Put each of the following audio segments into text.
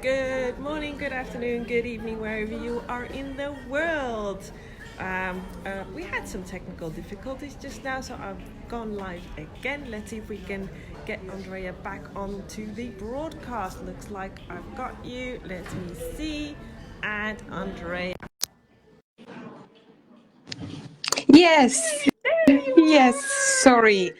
Good morning, good afternoon, good evening, wherever you are in the world. We had some technical difficulties just now, so I've gone live again. Let's see if we can get Andrea back onto the broadcast. Looks like I've got you. Let me see. And Andrea. Yes, There you yes, are! sorry.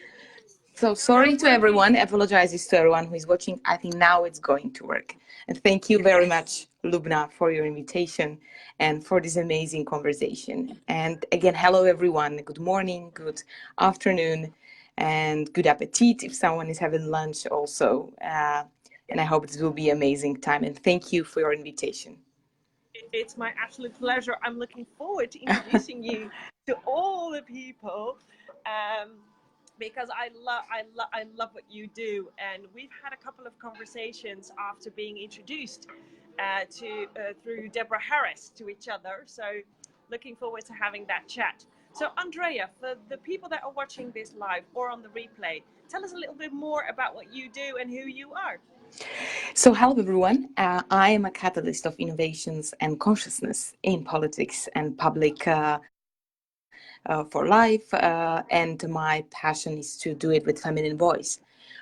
So sorry Don't to worry. everyone, apologizes to everyone who is watching. I think now it's going to work. And thank you very Yes. much, Lubna, for your invitation and for this amazing conversation. And again, hello everyone. Good morning, good afternoon, and good appetit if someone is having lunch also. And I hope this will be an amazing time. And thank you for your invitation. It's my absolute pleasure. I'm looking forward to introducing you to all the people, um, because I love what you do, and we've had a couple of conversations after being introduced to through Deborah Harris to each other. So, looking forward to having that chat. So, Andrea, for the people that are watching this live or on the replay, tell us a little bit more about what you do and who you are. So, hello everyone. I am a catalyst of innovations and consciousness in politics and public for life. And my passion is to do it with feminine voice,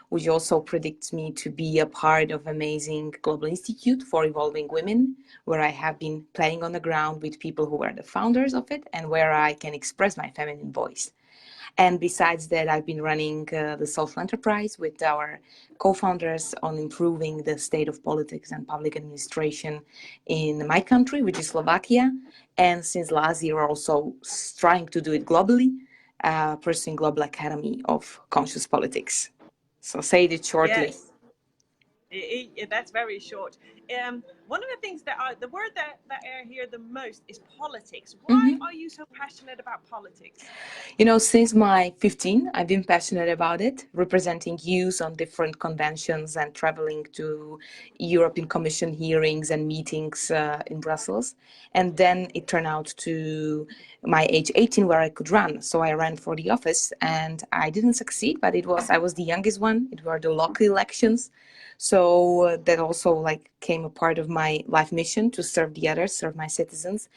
which also predicts me to be a part of amazing Global Institute for Evolving Women, where I have been playing on the ground with people who are the founders of it and where I can express my feminine voice. And besides that, I've been running the social enterprise with our co-founders on improving the state of politics and public administration in my country, which is Slovakia. And since last year, also trying to do it globally, pursuing Global Academy of Conscious Politics. So say it shortly. Yes. That's very short. One of the things the word that I hear the most is politics. Why Mm-hmm. are you so passionate about politics? You know, since my 15, I've been passionate about it, representing youth on different conventions and traveling to European Commission hearings and meetings in Brussels. And then it turned out to my age 18 where I could run. So I ran for the office and I didn't succeed, but I was the youngest one. It were the local elections. So that also like came a part of my life mission to serve the others, serve my citizens.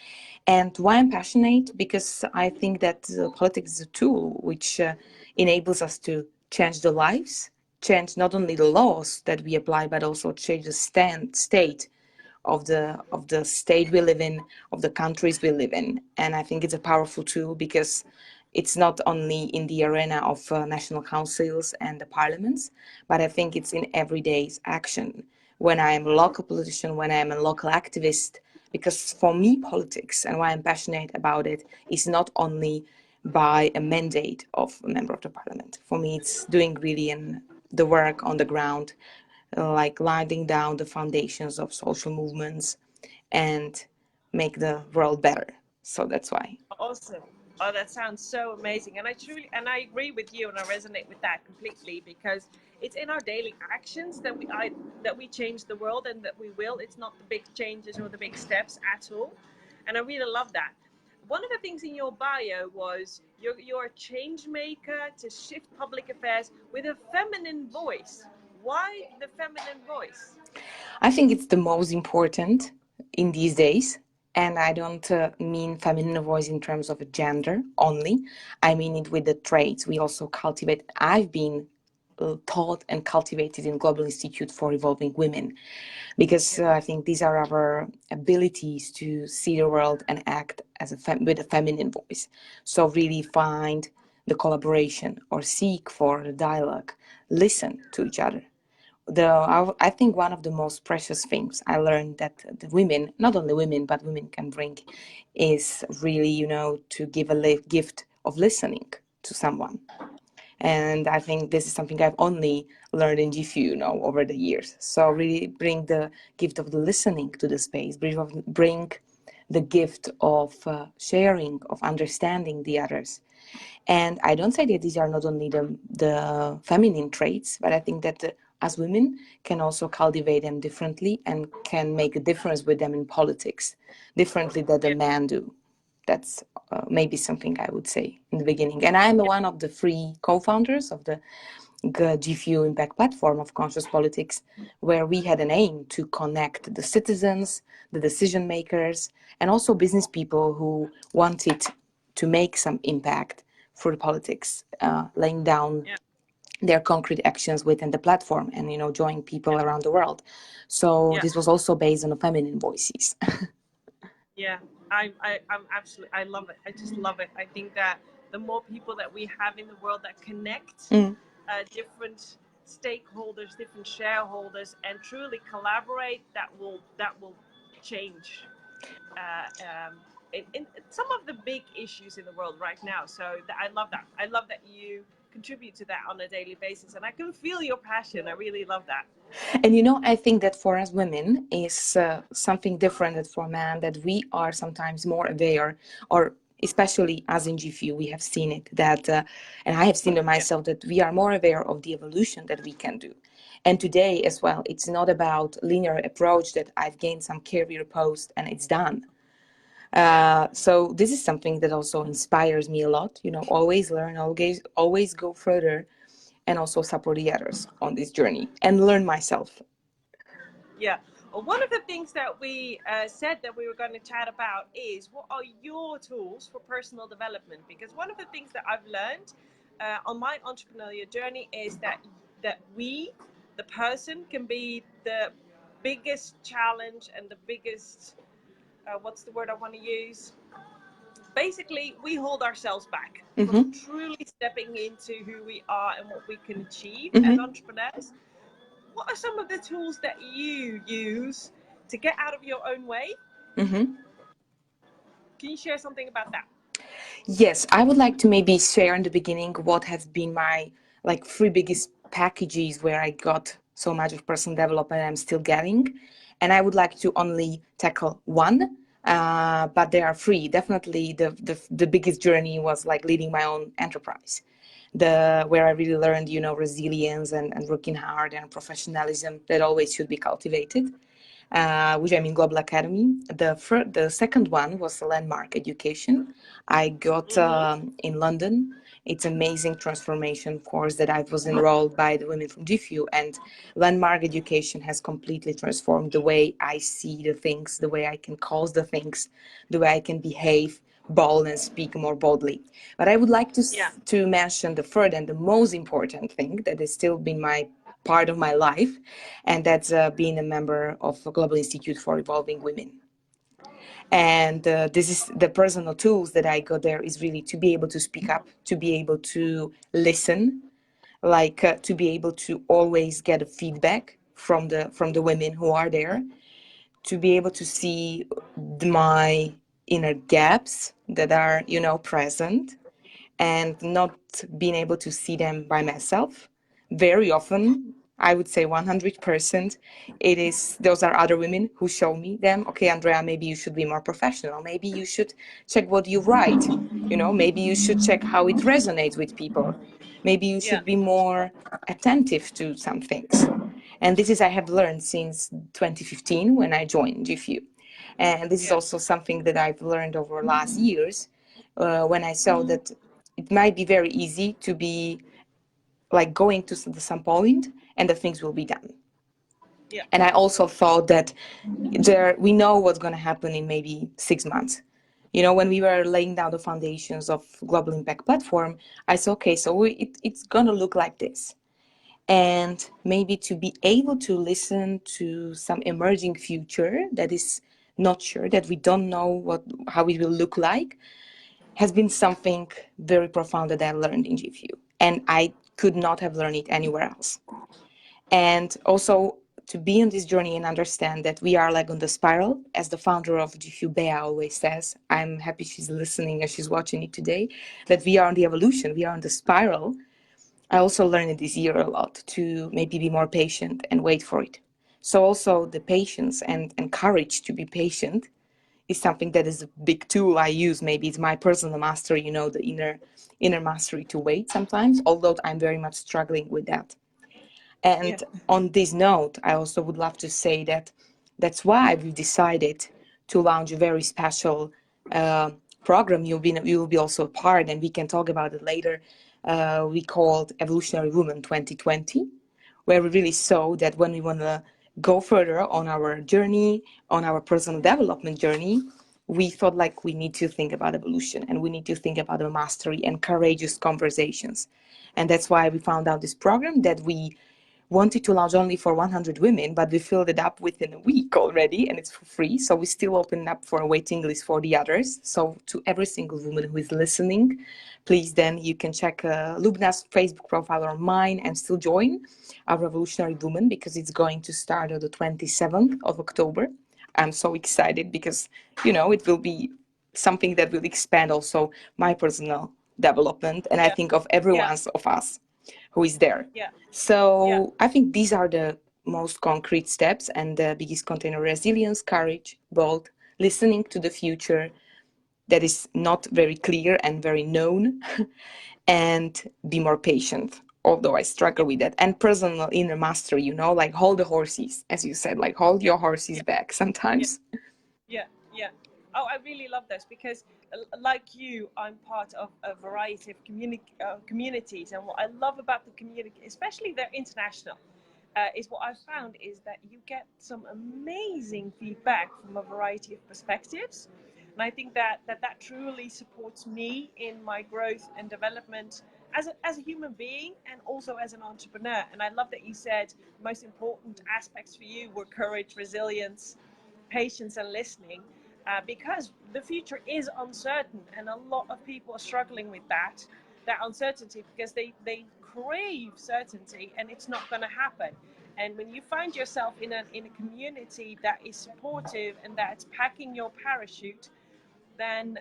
And why I'm passionate? Because I think that politics is a tool which enables us to change the lives, change not only the laws that we apply, but also change the state of the state we live in, of the countries we live in. And I think it's a powerful tool because it's not only in the arena of national councils and the parliaments, but I think it's in everyday action. When I am a local politician, when I am a local activist, because for me, politics and why I'm passionate about it is not only by a mandate of a member of the parliament. For me, it's doing really the work on the ground, like laying down the foundations of social movements and make the world better. So that's why. Awesome. Oh, that sounds so amazing. And I agree with you and I resonate with that completely because it's in our daily actions that we change the world and that we will. It's not the big changes or the big steps at all. And I really love that. One of the things in your bio was you're a change maker to shift public affairs with a feminine voice. Why the feminine voice? I think it's the most important in these days. And I don't mean feminine voice in terms of a gender only. I mean it with the traits we also cultivate. I've been taught and cultivated in Global Institute for Evolving Women, because I think these are our abilities to see the world and act as with a feminine voice. So really find the collaboration or seek for the dialogue, listen to each other. I think one of the most precious things I learned that the women, not only women, but women can bring is really, to give a gift of listening to someone. And I think this is something I've only learned in GIFEW, over the years. So really bring the gift of the listening to the space, bring the gift of sharing, of understanding the others. And I don't say that these are not only the feminine traits, but I think that as women can also cultivate them differently and can make a difference with them in politics differently than the men do. That's maybe something I would say in the beginning. And I'm one of the 3 co-founders of the the GIFEW Impact Platform of Conscious Politics, where we had an aim to connect the citizens, the decision makers, and also business people who wanted to make some impact through politics, laying down their concrete actions within the platform and, join people around the world. So this was also based on the feminine voices. Yeah, I'm absolutely, I love it. I just love it. I think that the more people that we have in the world that connect different stakeholders, different shareholders, and truly collaborate, that will change in some of the big issues in the world right now. So I love that. I love that you contribute to that on a daily basis, and I can feel your passion. I really love that. And I think that for us women is something different than for men, that we are sometimes more aware, or especially as in GIFEW, we have seen it, that, and I have seen it myself, that we are more aware of the evolution that we can do. And today as well, it's not about linear approach that I've gained some career post and it's done. So this is something that also inspires me a lot, always learn, always go further, and also support the others on this journey and learn myself. Yeah. Well, one of the things that we said that we were going to chat about is, what are your tools for personal development? Because one of the things that I've learned on my entrepreneurial journey is that we, the person, can be the biggest challenge and the biggest, what's the word I want to use? Basically, we hold ourselves back from truly stepping into who we are and what we can achieve as entrepreneurs. What are some of the tools that you use to get out of your own way? Can you share something about that? Yes, I would like to maybe share in the beginning what has been my 3 biggest packages where I got so much of personal development I'm still getting. And I would like to only tackle one, but there are 3. Definitely the biggest journey was leading my own enterprise. Where I really learned, resilience and working hard and professionalism that always should be cultivated. Which I'm in Global Academy. The second one was the landmark education. I got in London. It's amazing transformation course that I was enrolled by the women from GIFEW, and landmark education has completely transformed the way I see the things, the way I can cause the things, the way I can behave bold and speak more boldly. But I would like to mention the third and the most important thing that has still been my part of my life, and that's being a member of the Global Institute for Evolving Women. And this is the personal tools that I got there, is really to be able to speak up, to be able to listen, to be able to always get a feedback from the women who are there, to be able to see my inner gaps that are present, and not being able to see them by myself. Very often, I would say 100%, those are other women who show me them. Okay, Andrea, maybe you should be more professional. Maybe you should check what you write. Maybe you should check how it resonates with people. Maybe you should be more attentive to some things. And this is, I have learned since 2015 when I joined GIFEW. And this is also something that I've learned over last years, when I saw that it might be very easy to be going to some point and the things will be done. And I also thought that we know what's going to happen in maybe 6 months. When we were laying down the foundations of Global Impact Platform, I said, okay, so it's going to look like this. And maybe to be able to listen to some emerging future that is not sure, that we don't know how it will look like, has been something very profound that I learned in GIFEW. And I could not have learned it anywhere else. And also to be on this journey and understand that we are on the spiral, as the founder of GIFEW, Bea, always says. I'm happy she's listening and she's watching it today, that we are on the evolution, we are on the spiral. I also learned this year a lot to maybe be more patient and wait for it. So also the patience and courage to be patient is something that is a big tool I use. Maybe it's my personal mastery, the inner mastery to wait sometimes, although I'm very much struggling with that. And on this note, I also would love to say that that's why we've decided to launch a very special program. You will be also a part, and we can talk about it later, we called Evolutionary Woman 2020, where we really saw that when we want to go further on our journey, on our personal development journey, we thought like we need to think about evolution and we need to think about the mastery and courageous conversations. And that's why we found out this program that we wanted to launch only for 100 women, but we filled it up within a week already, and it's for free. So we still open up for a waiting list for the others. So to every single woman who is listening, please then you can check Lubna's Facebook profile or mine and still join our Revolutionary Woman, because it's going to start on the 27th of October. I'm so excited because, it will be something that will expand also my personal development, and I think of everyone's of us who is there. So I think these are the most concrete steps, and the biggest container: resilience, courage, bold, listening to the future that is not very clear and very known, and be more patient, although I struggle with that, and personal inner mastery, like hold the horses, as you said, like hold your horses back sometimes. Yeah. Oh, I really love this because, like you, I'm part of a variety of communities, and what I love about the community, especially they're international, is what I've found is that you get some amazing feedback from a variety of perspectives, and I think that truly supports me in my growth and development as a human being and also as an entrepreneur. And I love that you said the most important aspects for you were courage, resilience, patience, and listening, because the future is uncertain, and a lot of people are struggling with that uncertainty, because they crave certainty and it's not going to happen. And when you find yourself in a community that is supportive and that's packing your parachute, then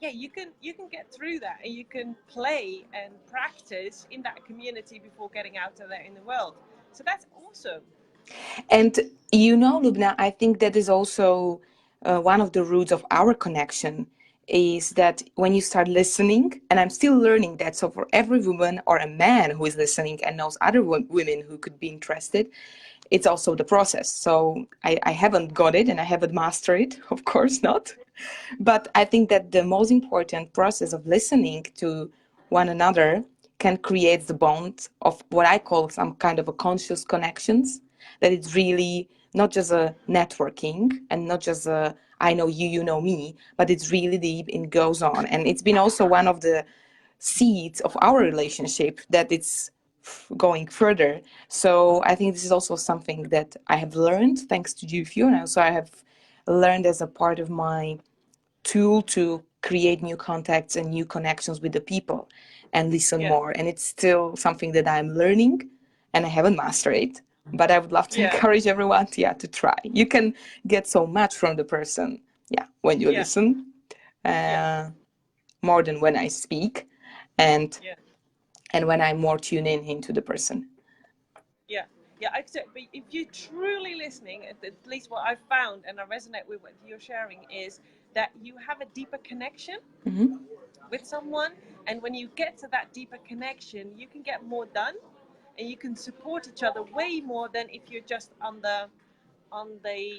you can get through that, and you can play and practice in that community before getting out there in the world. So that's awesome. And Lubna, I think that is also one of the roots of our connection, is that when you start listening, and I'm still learning that, so for every woman or a man who is listening and knows other women who could be interested, it's also the process. So I haven't got it and I haven't mastered it, of course not. But I think that the most important process of listening to one another can create the bond of what I call some kind of a conscious connections, that it's really not just a networking and not just a I know you, you know me, but it's really deep and goes on. And it's been also one of the seeds of our relationship that it's going further. So I think this is also something that I have learned thanks to GIFEW, and also I have learned as a part of my tool to create new contacts and new connections with the people and listen more. And it's still something that I'm learning and I haven't mastered it, but I would love to encourage everyone to try. You can get so much from the person when you listen, more than when I speak, and when I'm more tuned in into the person. But if you're truly listening, at least what I've found, and I resonate with what you're sharing, is that you have a deeper connection with someone, and when you get to that deeper connection, you can get more done, and you can support each other way more than if you're just on the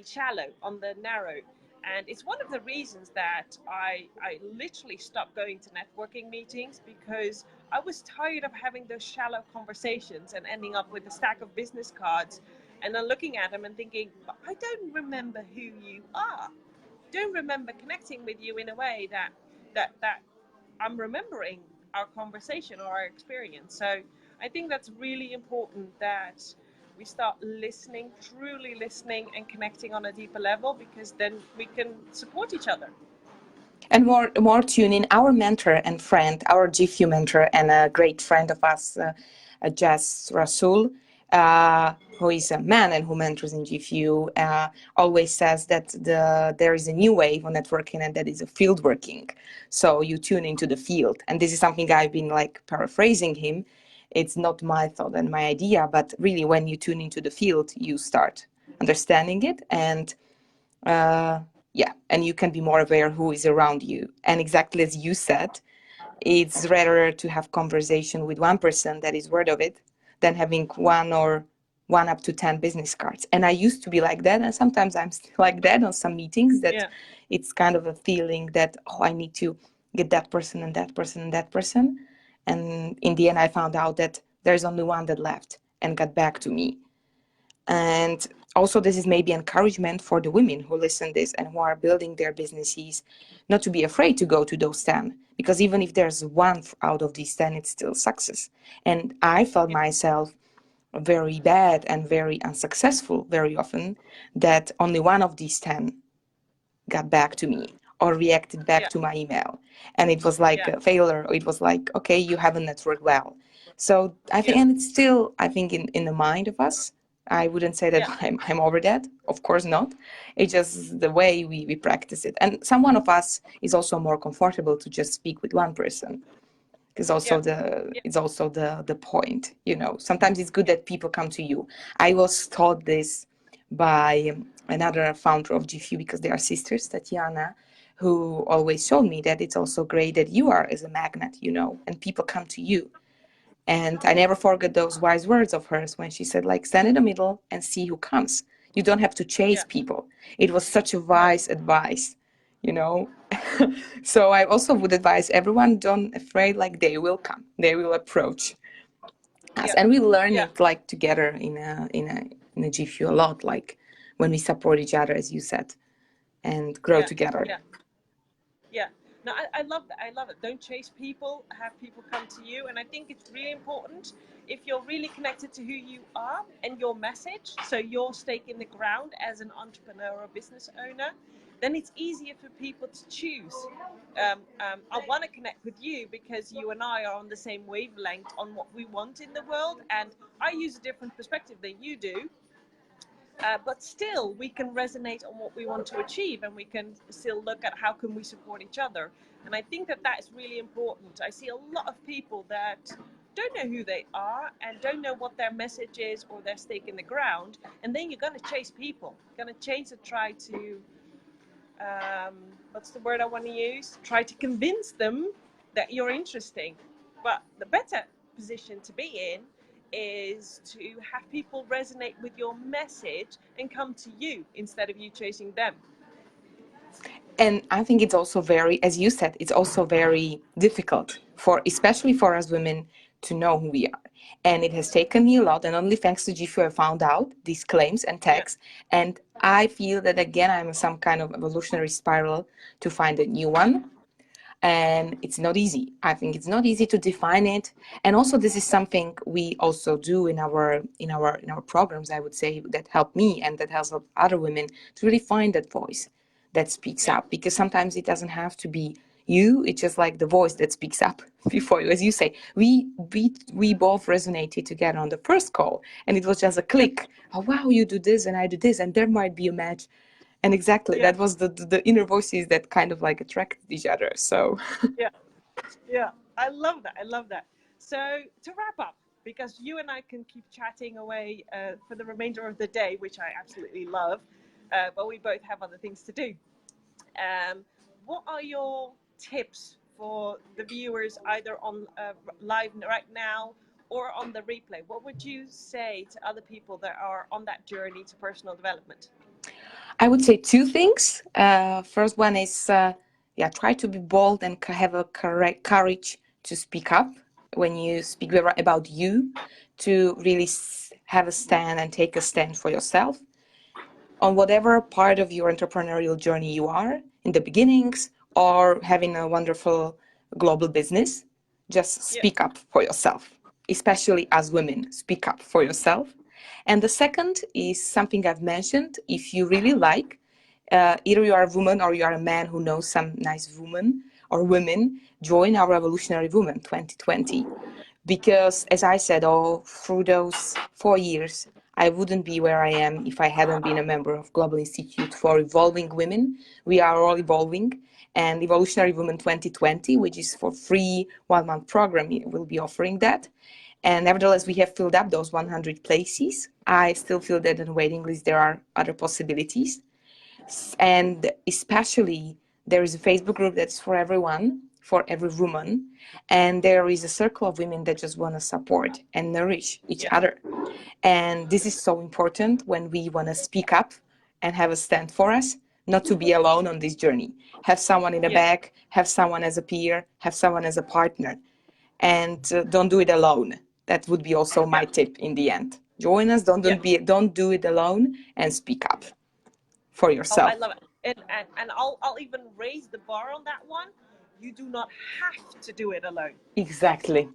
shallow, on the narrow. And it's one of the reasons that I literally stopped going to networking meetings, because I was tired of having those shallow conversations and ending up with a stack of business cards and then looking at them and thinking, I don't remember who you are. Don't remember connecting with you in a way that I'm remembering our conversation or our experience. So I think that's really important, that we start listening, truly listening and connecting on a deeper level, because then we can support each other. And more tune in. Our mentor and friend, our GIFEW mentor and a great friend of us, Jess Rasul, who is a man and who mentors in GIFEW, always says that there is a new wave on networking, and that is a field working. So you tune into the field. And this is something I've been like paraphrasing him. It's not my thought and my idea, but really when you tune into the field, you start understanding it, and and you can be more aware who is around you. And exactly as you said, it's rather to have conversation with one person that is worth of it than having one up to 10 business cards. And I used to be like that, and sometimes I'm still like that on some meetings, that it's kind of a feeling that, I need to get that person and that person and that person. And in the end, I found out that there's only one that left and got back to me. And also, this is maybe encouragement for the women who listen this and who are building their businesses, not to be afraid to go to those 10, because even if there's one out of these 10, it's still success. And I felt myself very bad and very unsuccessful very often, that only one of these 10 got back to me or reacted back to my email, and it was like a failure. It was like, okay, you haven't networked well. So I think, and it's still, I think, in the mind of us. I wouldn't say that I'm over that, of course not. It's just the way we practice it, and some one of us is also more comfortable to just speak with one person. Is also the point, you know. Sometimes it's good that people come to you. I was taught this by another founder of GIFEW, because they are sisters, Tatiana, who always showed me that it's also great that you are as a magnet, you know, and people come to you. And I never forget those wise words of hers when she said, like, stand in the middle and see who comes. You don't have to chase people. It was such a wise advice, you know. So I also would advise everyone, don't afraid, like, they will come, they will approach us, and we learn it like together in a GFU a lot, like when we support each other, as you said, and grow together. No, I love that. I love it. Don't chase people, have people come to you. And I think it's really important, if you're really connected to who you are and your message, so your stake in the ground as an entrepreneur or business owner, then it's easier for people to choose. I want to connect with you because you and I are on the same wavelength on what we want in the world, and I use a different perspective than you do. But still, we can resonate on what we want to achieve, and we can still look at how can we support each other. And I think that that is really important. I see a lot of people that don't know who they are and don't know what their message is or their stake in the ground, and then you're going to chase people. You're going to chase and try to what's the word I want to use? Try to convince them that you're interesting. But the better position to be in is to have people resonate with your message and come to you instead of you chasing them. And I think it's also very, as you said, it's also very difficult for, especially for us women, to know who we are. And it has taken me a lot, and only thanks to GIFEW I found out these claims and tags. And I feel that, again, I'm in some kind of evolutionary spiral to find a new one. And it's not easy. I think it's not easy to define it. And also, this is something we also do in our programs, I would say, that help me and that helps other women to really find that voice that speaks up, because sometimes it doesn't have to be you. It's just like the voice that speaks up before you. As you say, we both resonated together on the first call, and it was just a click. Oh wow, you do this and I do this, and there might be a match. And exactly, that was the inner voices that kind of like attracted each other. So I love that. So to wrap up, because you and I can keep chatting away for the remainder of the day, which I absolutely love, but we both have other things to do. What are your tips for the viewers, either on live right now or on the replay? What would you say to other people that are on that journey to personal development? I would say two things. First one is, try to be bold and have a correct courage to speak up when you speak about you, to really have a stand and take a stand for yourself on whatever part of your entrepreneurial journey you are, in the beginnings or having a wonderful global business. Just speak up for yourself, especially as women, speak up for yourself. And the second is something I've mentioned. If you really like, either you are a woman or you are a man who knows some nice woman or women, join our Revolutionary Women 2020. Because, as I said, all through those 4 years, I wouldn't be where I am if I hadn't been a member of Global Institute for Evolving Women. We are all evolving. And Evolutionary Women 2020, which is for free 1-month program, will be offering that. And nevertheless, we have filled up those 100 places. I still feel that in the waiting list there are other possibilities. And especially, there is a Facebook group that's for everyone, for every woman. And there is a circle of women that just want to support and nourish each other. And this is so important when we want to speak up and have a stand for us, not to be alone on this journey. Have someone in the back, have someone as a peer, have someone as a partner. and don't do it alone. That would be also my tip in the end. Join us, don't do it alone, and speak up for Oh, yourself. I love it. And I'll even raise the bar on that one. You do not have to do it alone. Exactly.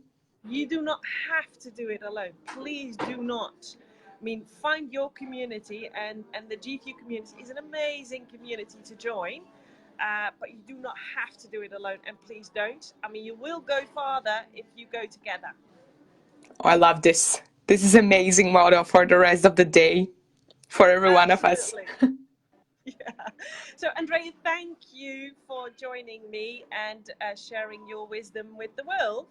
You do not have to do it alone. Please do not. I mean, find your community, and the GIFEW community is an amazing community to join. But you do not have to do it alone, and please don't. I mean, you will go farther if you go together. Oh, I love this. This is amazing motto for the rest of the day for every one of us. Yeah. So, Andrea, thank you for joining me and sharing your wisdom with the world.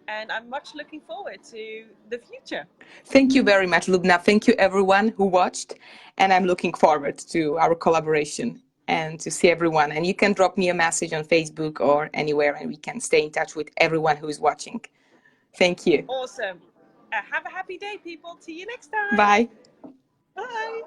And I'm much looking forward to the future. Thank you very much, Lubna. Thank you, everyone who watched. And I'm looking forward to our collaboration and to see everyone. And you can drop me a message on Facebook or anywhere, and we can stay in touch with everyone who is watching. Thank you. Awesome. Have a happy day, people. See you next time. Bye. Bye.